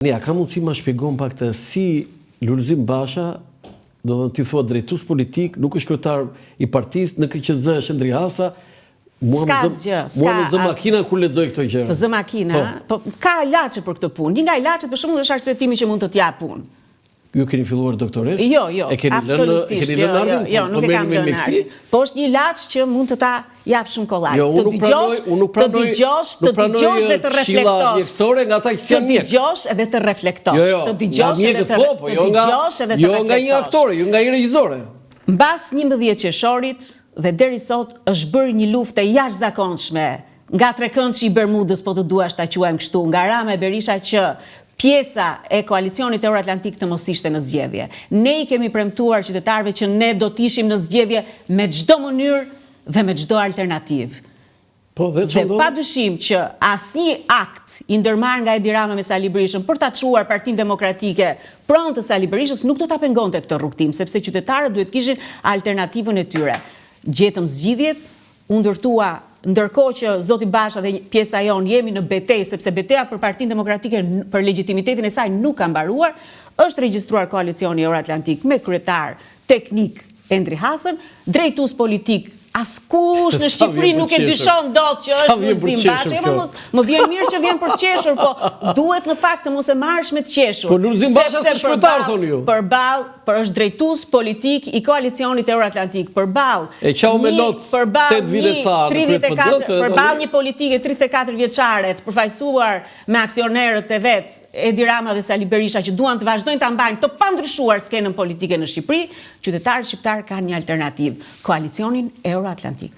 Ka mundësi ma shpjegon pak të si Lulzim Basha, do të ti thua drejtues politik, nuk është kryetar i partisë, në KQZ është Endri Hasa. S'ka zgjë. Mua më zë makina kur lexoj këto gjëra. Të zë makina, po ka ilaçe për këtë punë. Një nga ilaçet për shembull është arsyetimi që mund të t'jap punë. Ju keni filluar doktoresh? Jo, E absolutisht. keni lënë ardhin? Jo, nuk e kam lënë ardhin. Po është një ilaç që mund të ta jap shumë kollaj. Unë nuk të dëgjosh dhe të reflektosh. Nga ata që janë mjek. Të dëgjosh edhe të reflektosh. Të dëgjosh edhe të reflektosh. Jo nga një aktore, jo nga një regjizore. Mbas 11 qershorit dhe deri sot është bërë një luftë e jashtëzakonshme nga trekëndshi i Bermudës, po të duash ta quajmë kështu, nga Rama e Berisha që pjesa e koalicionit Euroatlantik të mos ishte në zgjedhje. Ne i kemi premtuar qytetarëve që ne do të ishim në zgjedhje me çdo mënyrë dhe me çdo alternativë. Dhe padyshim që asnjë akt i ndërmarrë nga Edi Rama me Sali Berishën për ta çuar Partinë Demokratike pronë të Sali Berishës nuk do ta pengonte këtë rrugtim, sepse qytetarët duhet kishin alternativën e tyre. Gjetëm zgjidhjet, u ndërtua ndërkohë që zoti Basha dhe pjesa jonë jemi në betejë, sepse betejë për Partinë Demokratike për legitimitetin e saj nuk ka mbaruar, është regjistruar koalicioni Euroatlantik me kryetar teknik Endri Hasën, drejtues politik askush në Shqipëri nuk e dyshon dot që është Lulzim Basha. Më vjen mirë që vjen për qeshur, po duhet në fakt të mos e marrësh me të qeshur. Po Lulzim Basha është kryetar thonë ju. Për është drejtues politik i koalicionit Euroatlantik, përballë. E qau me lot 8 vite ca në kryet. Përballë një politike 34 vjeçare të përfaqësuar me aksionerët e vet, Edi Rama dhe Sali Berisha, që duan të vazhdojnë ta mbajnë të pandryshuar skenën politike në Shqipëri, qytetarët shqiptar kanë një alternativë, koalicionin Euroatlantik.